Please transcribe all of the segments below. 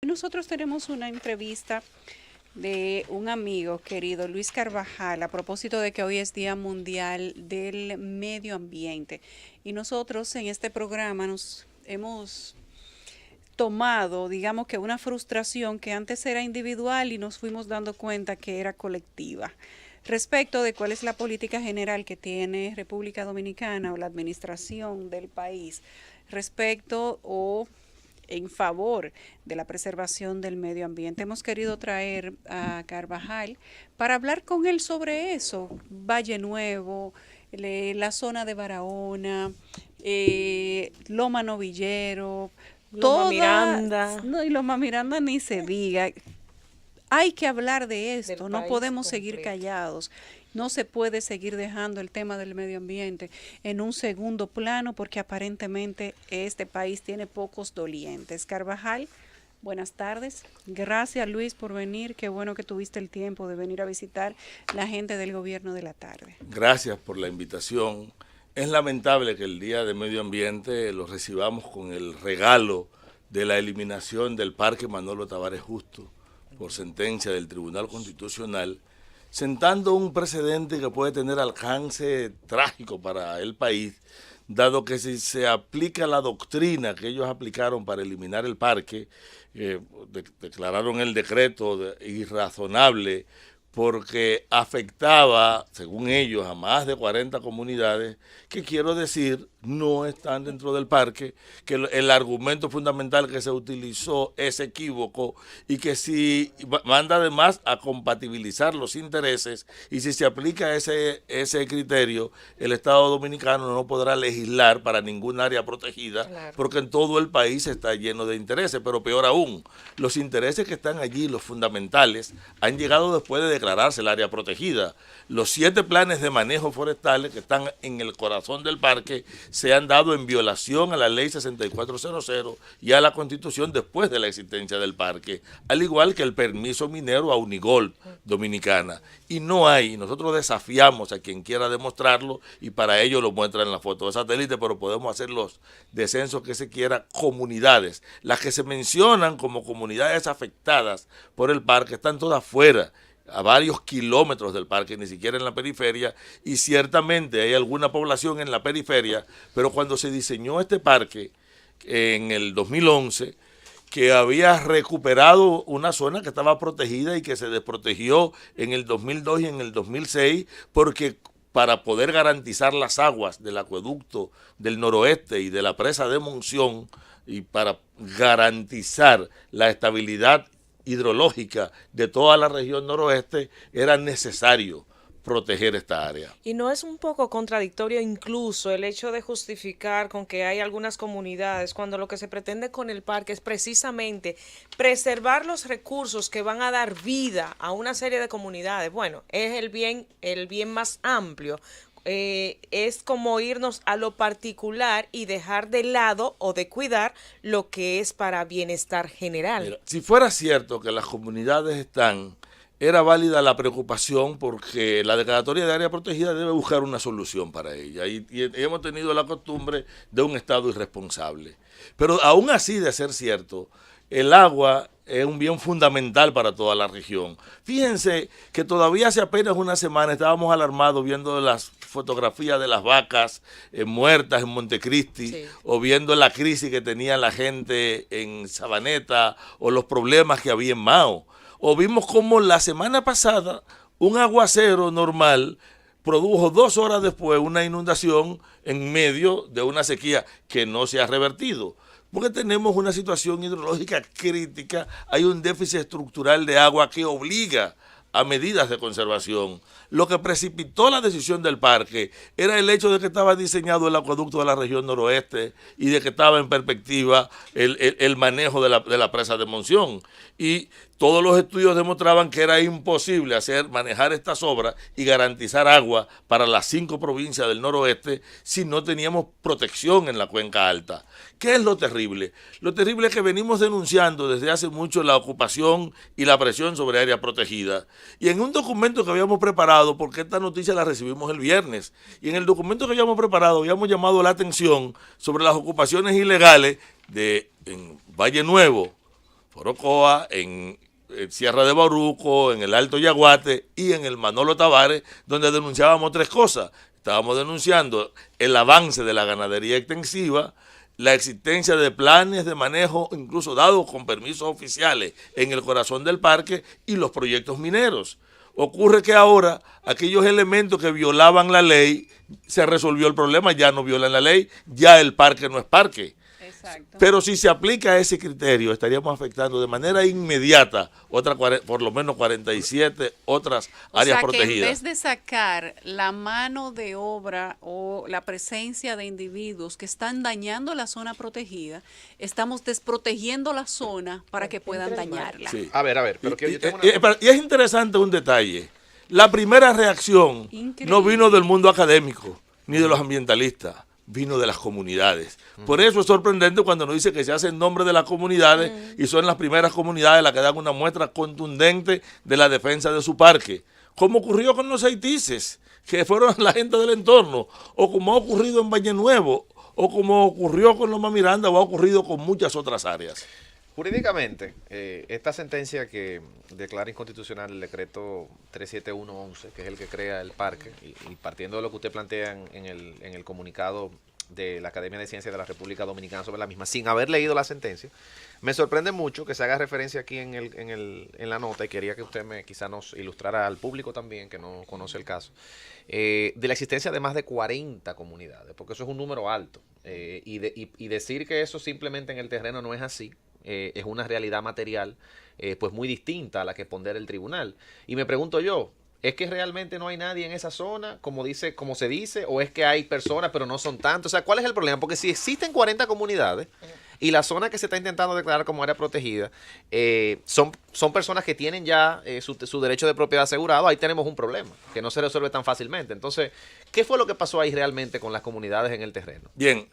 Nosotros tenemos una entrevista de un amigo querido, Luis Carvajal, a propósito de que hoy es Día Mundial del Medio Ambiente. Y nosotros en este programa nos hemos tomado, digamos que una frustración que antes era individual y nos fuimos dando cuenta que era colectiva. Respecto de cuál es la política general que tiene República Dominicana o la administración del país respecto o en favor de la preservación del medio ambiente. Hemos querido traer a Carvajal para hablar con él sobre eso, Valle Nuevo, la zona de Barahona, Loma Novillero, Loma Miranda, no, y Loma Miranda ni se diga. Hay que hablar de del esto, no país podemos seguir completo. callados. No se puede seguir dejando el tema del medio ambiente en un segundo plano porque aparentemente este país tiene pocos dolientes. Carvajal, buenas tardes. Gracias, Luis, por venir. Qué bueno que tuviste el tiempo de venir a visitar la gente del gobierno de la tarde. Gracias por la invitación. Es lamentable que el Día de Medio Ambiente lo recibamos con el regalo de la eliminación del Parque Manolo Tavares Justo por sentencia del Tribunal Constitucional, sentando un precedente que puede tener alcance trágico para el país, dado que si se aplica la doctrina que ellos aplicaron para eliminar el parque, declararon el decreto irrazonable porque afectaba, según ellos, a más de 40 comunidades que, quiero decir, no están dentro del parque, que el argumento fundamental que se utilizó es equívoco y que si manda además a compatibilizar los intereses y si se aplica ese criterio, el Estado Dominicano no podrá legislar para ningún área protegida, Claro. porque en todo el país está lleno de intereses, pero peor aún, los intereses que están allí, los fundamentales, han llegado después de declararse el área protegida. Los 7 planes de manejo forestales que están en el corazón del parque se han dado en violación a la ley 6400 y a la Constitución después de la existencia del parque, al igual que el permiso minero a Unigol Dominicana. Y no hay, nosotros desafiamos a quien quiera demostrarlo y para ello lo muestra en la foto de satélite, pero podemos hacer los descensos que se quiera, comunidades. Las que se mencionan como comunidades afectadas por el parque están todas fuera, a varios kilómetros del parque, ni siquiera en la periferia, y ciertamente hay alguna población en la periferia, pero cuando se diseñó este parque en el 2011, que había recuperado una zona que estaba protegida y que se desprotegió en el 2002 y en el 2006, porque para poder garantizar las aguas del acueducto del noroeste y de la presa de Monción, y para garantizar la estabilidad hidrológica de toda la región noroeste, era necesario proteger esta área. Y no es un poco contradictorio incluso el hecho de justificar con que hay algunas comunidades cuando lo que se pretende con el parque es precisamente preservar los recursos que van a dar vida a una serie de comunidades. Bueno, es el bien más amplio. Es como irnos a lo particular y dejar de lado o de cuidar lo que es para bienestar general. Mira, si fuera cierto que las comunidades están, era válida la preocupación porque la declaratoria de área protegida debe buscar una solución para ella y hemos tenido la costumbre de un Estado irresponsable. Pero aún así, de ser cierto, el agua es un bien fundamental para toda la región. Fíjense que todavía hace apenas una semana estábamos alarmados viendo las fotografías de las vacas muertas en Montecristi, sí, o viendo la crisis que tenía la gente en Sabaneta o los problemas que había en Mao. O vimos como la semana pasada un aguacero normal produjo 2 horas después una inundación en medio de una sequía que no se ha revertido. Porque tenemos una situación hidrológica crítica, hay un déficit estructural de agua que obliga a medidas de conservación. Lo que precipitó la decisión del parque era el hecho de que estaba diseñado el acueducto de la región noroeste y de que estaba en perspectiva el manejo de la presa de Monción. Y todos los estudios demostraban que era imposible manejar estas obras y garantizar agua para las 5 provincias del noroeste si no teníamos protección en la cuenca alta. ¿Qué es lo terrible? Lo terrible es que venimos denunciando desde hace mucho la ocupación y la presión sobre áreas protegidas. Y en un documento que habíamos preparado, porque esta noticia la recibimos el viernes, y en el documento que habíamos preparado habíamos llamado la atención sobre las ocupaciones ilegales en Valle Nuevo, Jorocoa, en Sierra de Bauruco, en el Alto Yaguate y en el Manolo Tavares, donde denunciábamos 3 cosas. Estábamos denunciando el avance de la ganadería extensiva, la existencia de planes de manejo, incluso dados con permisos oficiales en el corazón del parque, y los proyectos mineros. Ocurre que ahora aquellos elementos que violaban la ley, se resolvió el problema, ya no violan la ley, ya el parque no es parque. Exacto. Pero si se aplica ese criterio, estaríamos afectando de manera inmediata por lo menos 47 otras áreas protegidas. Que en vez de sacar la mano de obra o la presencia de individuos que están dañando la zona protegida, estamos desprotegiendo la zona para que puedan dañarla. Sí. A ver, pero que yo tengo y es interesante un detalle. La primera reacción no vino del mundo académico ni de los ambientalistas, vino de las comunidades. Por eso es sorprendente cuando nos dice que se hace en nombre de las comunidades y son las primeras comunidades las que dan una muestra contundente de la defensa de su parque. Como ocurrió con los haitises, que fueron la gente del entorno, o como ha ocurrido en Valle Nuevo, o como ocurrió con Loma Miranda, o ha ocurrido con muchas otras áreas. Jurídicamente, esta sentencia que declara inconstitucional el decreto 37111, que es el que crea el parque, y partiendo de lo que usted plantea en el comunicado de la Academia de Ciencias de la República Dominicana sobre la misma, sin haber leído la sentencia, me sorprende mucho que se haga referencia aquí en la nota, y quería que usted quizá nos ilustrara al público también, que no conoce el caso, de la existencia de más de 40 comunidades, porque eso es un número alto, y decir que eso simplemente en el terreno no es así, es una realidad material pues muy distinta a la que pondera el tribunal. Y me pregunto yo, ¿es que realmente no hay nadie en esa zona, como se dice, o es que hay personas pero no son tantos? O sea, ¿cuál es el problema? Porque si existen 40 comunidades y la zona que se está intentando declarar como área protegida son personas que tienen ya su derecho de propiedad asegurado, ahí tenemos un problema que no se resuelve tan fácilmente. Entonces, ¿qué fue lo que pasó ahí realmente con las comunidades en el terreno? Bien.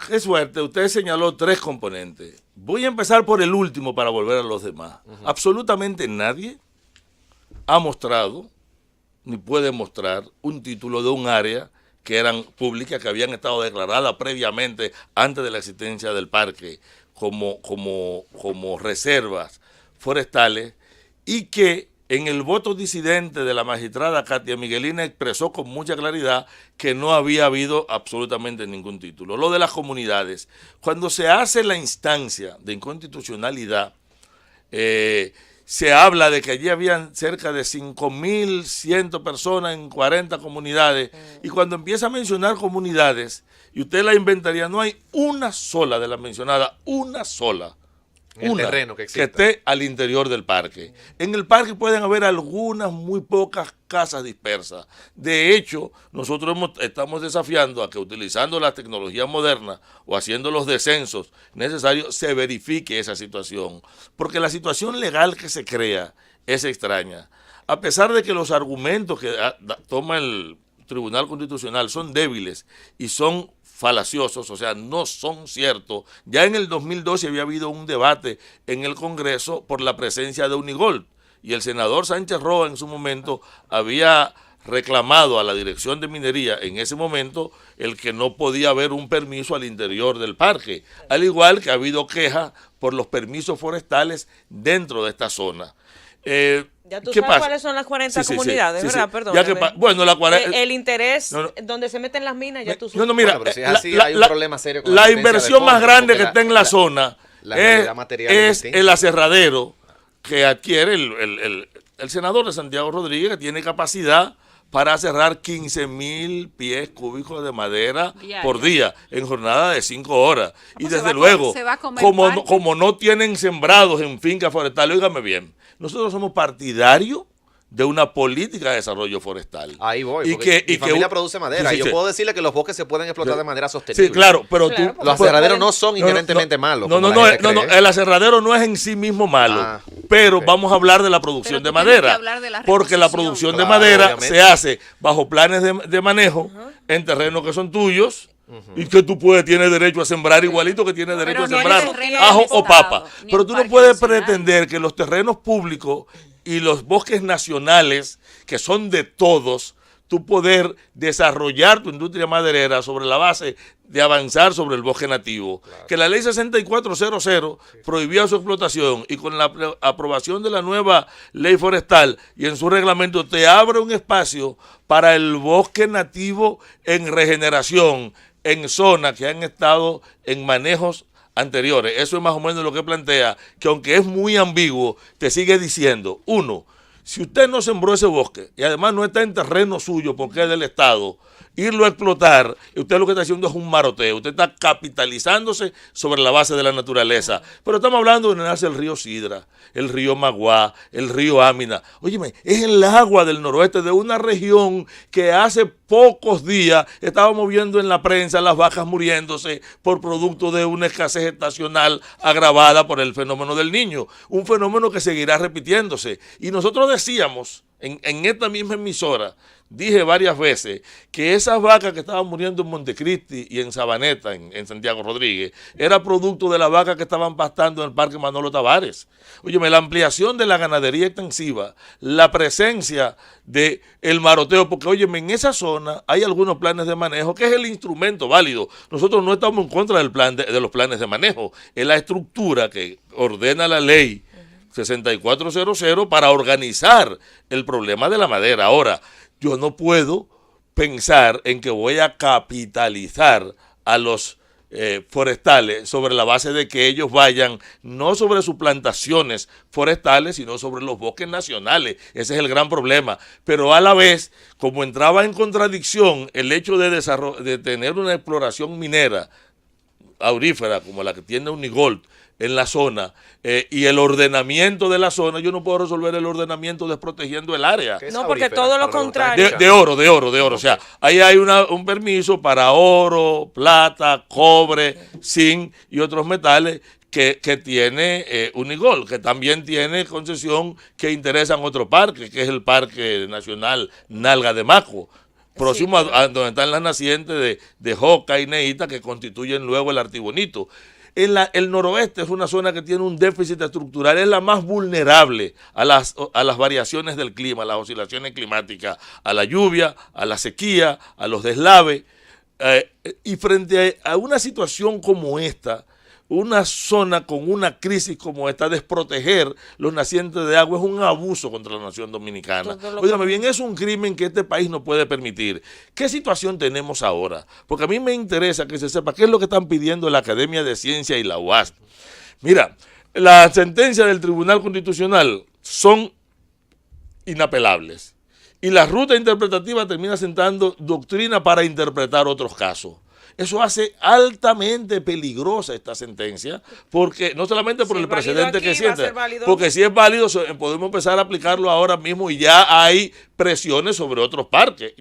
Qué suerte, usted señaló 3 componentes. Voy a empezar por el último para volver a los demás. Absolutamente nadie ha mostrado, ni puede mostrar, un título de un área que eran públicas, que habían estado declaradas previamente antes de la existencia del parque como reservas forestales, y que en el voto disidente de la magistrada Katia Miguelina expresó con mucha claridad que no había habido absolutamente ningún título. Lo de las comunidades, cuando se hace la instancia de inconstitucionalidad, se habla de que allí habían cerca de 5.100 personas en 40 comunidades, y cuando empieza a mencionar comunidades, y usted la inventaría, no hay una sola de las mencionadas, una sola, el terreno que exista, esté al interior del parque. En el parque pueden haber algunas muy pocas casas dispersas. De hecho, nosotros estamos desafiando a que, utilizando las tecnologías modernas o haciendo los descensos necesarios, se verifique esa situación. Porque la situación legal que se crea es extraña. A pesar de que los argumentos que toma el Tribunal Constitucional son débiles y son falaciosos, o sea, no son ciertos. Ya en el 2012 había habido un debate en el Congreso por la presencia de Unigold, y el senador Sánchez Roa en su momento había reclamado a la Dirección de Minería en ese momento el que no podía haber un permiso al interior del parque, al igual que ha habido quejas por los permisos forestales dentro de esta zona. Ya tú sabes cuáles son las 40 comunidades, ¿verdad? Perdón. Bueno, el interés donde se meten las minas, ya tú sabes. No, mira, bueno, pero si es así, hay un problema serio con la inversión más grande que está en la zona es el aserradero que adquiere el senador de Santiago Rodríguez, que tiene capacidad para aserrar 15.000 pies cúbicos de madera por día en jornada de 5 horas. Y desde luego, como no tienen sembrados en fincas forestales, óigame bien, nosotros somos partidarios de una política de desarrollo forestal. Ahí voy, porque mi familia produce madera. Yo puedo decirle que los bosques se pueden explotar de manera sostenible. Sí, claro, pero los aserraderos no son inherentemente malos. No, el aserradero no es en sí mismo malo, pero vamos a hablar de la producción de madera, porque la producción de madera se hace bajo planes de manejo en terrenos que son tuyos, y que tú tienes derecho a sembrar igualito que tienes derecho a sembrar ajo o papa. Pero tú no puedes pretender que los terrenos públicos y los bosques nacionales, que son de todos tu poder desarrollar tu industria maderera sobre la base de avanzar sobre el bosque nativo. Claro. Que la ley 6400 prohibía su explotación y con la aprobación de la nueva ley forestal y en su reglamento te abre un espacio para el bosque nativo en regeneración en zonas que han estado en manejos anteriores. Eso es más o menos lo que plantea, que aunque es muy ambiguo, te sigue diciendo, uno, si usted no sembró ese bosque y además no está en terreno suyo porque es del Estado, irlo a explotar, usted lo que está haciendo es un maroteo, usted está capitalizándose sobre la base de la naturaleza. Pero estamos hablando de donde nace el río Sidra, el río Maguá, el río Ámina. Óyeme, es el agua del noroeste de una región que hace pocos días estábamos viendo en la prensa las vacas muriéndose por producto de una escasez estacional agravada por el fenómeno del Niño, un fenómeno que seguirá repitiéndose. Y nosotros decíamos en esta misma emisora, dije varias veces que esas vacas que estaban muriendo en Montecristi y en Sabaneta, en Santiago Rodríguez, era producto de las vacas que estaban pastando en el Parque Manolo Tavares. Óyeme, la ampliación de la ganadería extensiva, la presencia del maroteo, porque óyeme, en esa zona hay algunos planes de manejo, que es el instrumento válido. Nosotros no estamos en contra del plan de los planes de manejo, es la estructura que ordena la ley 6400 para organizar el problema de la madera. Ahora, yo no puedo pensar en que voy a capitalizar a los forestales sobre la base de que ellos vayan no sobre sus plantaciones forestales, sino sobre los bosques nacionales. Ese es el gran problema. Pero a la vez, como entraba en contradicción el hecho de tener una exploración minera aurífera como la que tiene Unigold en la zona y el ordenamiento de la zona, yo no puedo resolver el ordenamiento desprotegiendo el área. No, porque todo lo contrario. De oro. O sea, ahí hay un permiso para oro, plata, cobre, zinc y otros metales que tiene Unigold, que también tiene concesión que interesa en otro parque, que es el Parque Nacional Nalga de Maco, próximo a donde están las nacientes de Joca y Neita, que constituyen luego el Artibonito. El noroeste es una zona que tiene un déficit estructural, es la más vulnerable a las variaciones del clima, a las oscilaciones climáticas, a la lluvia, a la sequía, a los deslaves. Y frente a una situación como esta, una zona con una crisis como esta, desproteger los nacientes de agua es un abuso contra la nación dominicana. Óigame bien, es un crimen que este país no puede permitir. ¿Qué situación tenemos ahora? Porque a mí me interesa que se sepa qué es lo que están pidiendo la Academia de Ciencia y la UAS. Mira, las sentencias del Tribunal Constitucional son inapelables y la ruta interpretativa termina sentando doctrina para interpretar otros casos. Eso hace altamente peligrosa esta sentencia, porque no solamente por el precedente que siente, porque si es válido podemos empezar a aplicarlo ahora mismo y ya hay presiones sobre otros parques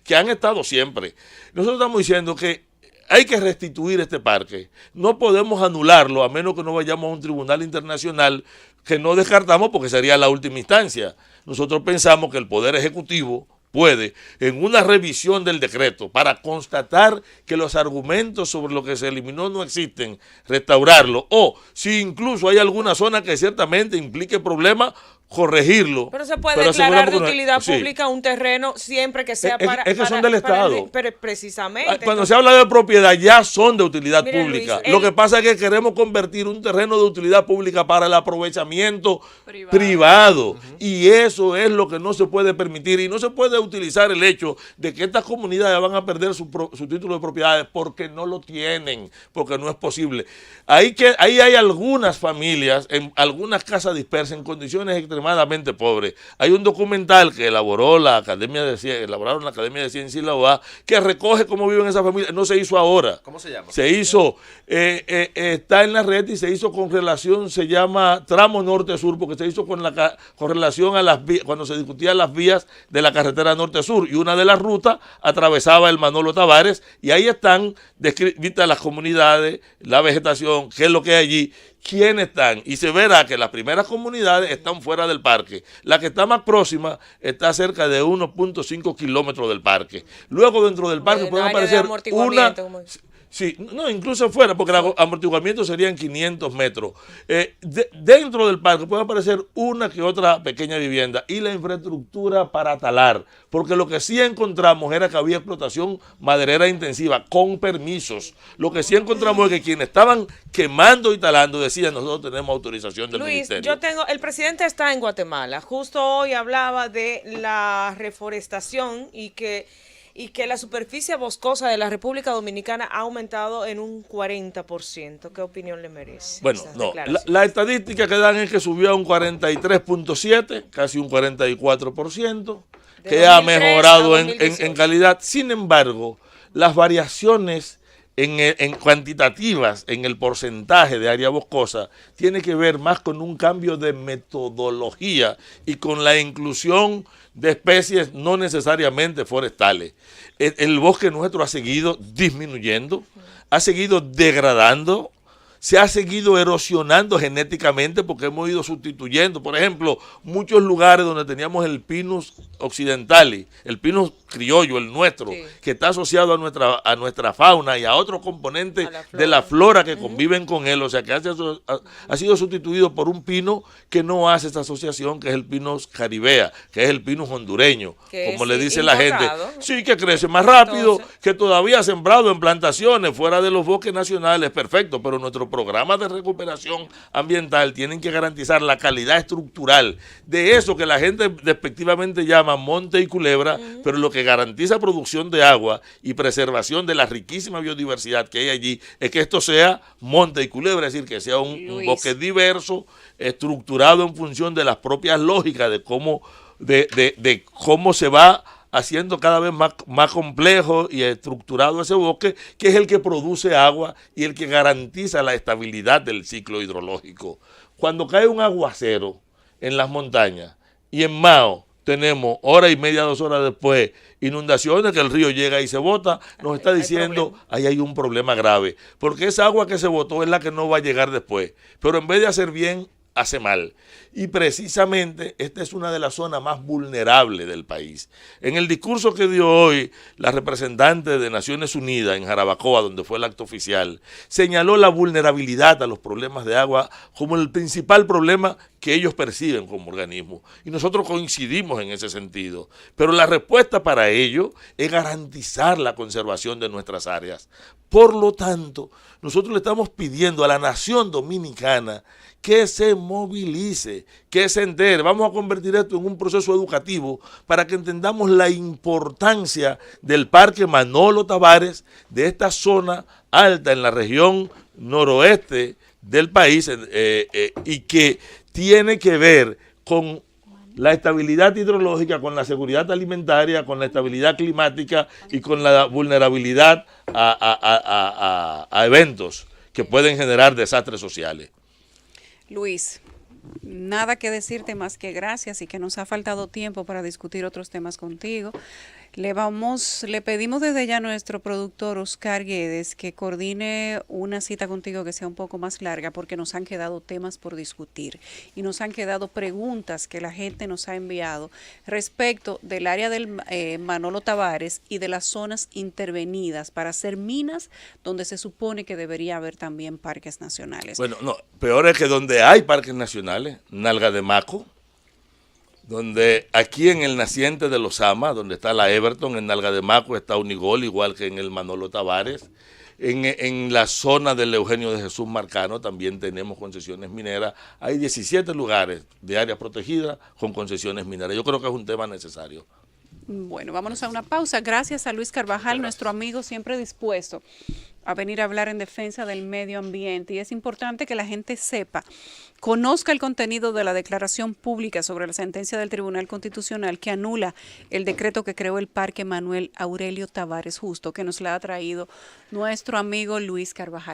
que han estado siempre. Nosotros estamos diciendo que hay que restituir este parque, no podemos anularlo a menos que no vayamos a un tribunal internacional, que no descartamos porque sería la última instancia. Nosotros pensamos que el Poder Ejecutivo puede, en una revisión del decreto, para constatar que los argumentos sobre lo que se eliminó no existen, restaurarlo, o si incluso hay alguna zona que ciertamente implique problemas, corregirlo. Pero se puede declarar de utilidad pública un terreno siempre que sea es que son del Estado. Pero precisamente. Cuando se habla de propiedad ya son de utilidad pública. Luis, lo que pasa es que queremos convertir un terreno de utilidad pública para el aprovechamiento privado. Y eso es lo que no se puede permitir. Y no se puede utilizar el hecho de que estas comunidades van a perder su título de propiedades porque no lo tienen, porque no es posible. Ahí hay algunas familias, en algunas casas dispersas, en condiciones extremadamente pobres. Hay un documental que elaboraron la Academia de Ciencia y la UA, que recoge cómo viven esas familias. No se hizo ahora. ¿Cómo se llama? Se hizo, está en la red y se hizo con relación, se llama Tramo Norte-Sur, porque se hizo con relación a las vías, cuando se discutían las vías de la carretera Norte-Sur, y una de las rutas atravesaba el Manolo Tavares, y ahí están descritas las comunidades, la vegetación, qué es lo que hay allí, quiénes están, y se verá que las primeras comunidades están fuera del parque. La que está más próxima está a cerca de 1.5 kilómetros del parque. Luego dentro del parque pueden aparecer Sí, no, incluso fuera, porque el amortiguamiento serían 500 metros. Dentro del parque puede aparecer una que otra pequeña vivienda y la infraestructura para talar, porque lo que sí encontramos era que había explotación maderera intensiva con permisos. Lo que sí encontramos es que quienes estaban quemando y talando decían: nosotros tenemos autorización del Luis, ministerio. el presidente está en Guatemala. Justo hoy hablaba de la reforestación y que la superficie boscosa de la República Dominicana ha aumentado en un 40%. ¿Qué opinión le merece? Bueno, no, la estadística que dan es que subió a un 43.7, casi un 44%, que ha mejorado en calidad. Sin embargo, las variaciones en cuantitativas en el porcentaje de área boscosa tiene que ver más con un cambio de metodología y con la inclusión de especies no necesariamente forestales. El bosque nuestro ha seguido disminuyendo, ha seguido degradando, se ha seguido erosionando genéticamente porque hemos ido sustituyendo. Por ejemplo, muchos lugares donde teníamos el Pinus occidentalis, el Pinus criollo, el nuestro, sí, que está asociado a nuestra fauna y a otros componentes de la flora que conviven con él, o sea que ha sido sustituido por un pino que no hace esta asociación, que es el Pinus caribea, que es el Pinus hondureño, como le dice la gente. Sí, que crece más rápido, que todavía sembrado en plantaciones fuera de los bosques nacionales, perfecto, pero nuestros programas de recuperación ambiental tienen que garantizar la calidad estructural de eso que la gente despectivamente llama monte y culebra, pero lo que garantiza producción de agua y preservación de la riquísima biodiversidad que hay allí es que esto sea monte y culebra, es decir, que sea un bosque diverso, estructurado en función de las propias lógicas de cómo se va haciendo cada vez más complejo y estructurado ese bosque, que es el que produce agua y el que garantiza la estabilidad del ciclo hidrológico. Cuando cae un aguacero en las montañas y en Mao tenemos hora y media, 2 horas después, inundaciones, que el río llega y se bota, nos está diciendo, ahí hay un problema grave, porque esa agua que se botó es la que no va a llegar después, pero en vez de hacer bien, hace mal. Y precisamente esta es una de las zonas más vulnerables del país. En el discurso que dio hoy la representante de Naciones Unidas en Jarabacoa, donde fue el acto oficial, señaló la vulnerabilidad a los problemas de agua como el principal problema que ellos perciben como organismo. Y nosotros coincidimos en ese sentido. Pero la respuesta para ello es garantizar la conservación de nuestras áreas. Por lo tanto, nosotros le estamos pidiendo a la nación dominicana que se movilice, que se entere. Vamos a convertir esto en un proceso educativo para que entendamos la importancia del Parque Manolo Tavares, de esta zona alta en la región noroeste del país, y que tiene que ver con la estabilidad hidrológica, con la seguridad alimentaria, con la estabilidad climática y con la vulnerabilidad a eventos que pueden generar desastres sociales. Luis, nada que decirte más que gracias y que nos ha faltado tiempo para discutir otros temas contigo. Le pedimos desde ya a nuestro productor Oscar Guedes que coordine una cita contigo que sea un poco más larga, porque nos han quedado temas por discutir y nos han quedado preguntas que la gente nos ha enviado respecto del área del Manolo Tavares y de las zonas intervenidas para hacer minas, donde se supone que debería haber también parques nacionales. Bueno, no, peor es que donde hay parques nacionales, Nalga de Maco, donde aquí en el naciente de Los Amas, donde está la Everton, en Nalga de Maco está Unigol, igual que en el Manolo Tavares. En la zona del Eugenio de Jesús Marcano también tenemos concesiones mineras. Hay 17 lugares de áreas protegidas con concesiones mineras. Yo creo que es un tema necesario. Bueno, vámonos a una pausa. Gracias a Luis Carvajal, nuestro amigo siempre dispuesto a venir a hablar en defensa del medio ambiente. Y es importante que la gente sepa, conozca el contenido de la declaración pública sobre la sentencia del Tribunal Constitucional que anula el decreto que creó el Parque Manuel Aurelio Tavares Justo, que nos la ha traído nuestro amigo Luis Carvajal.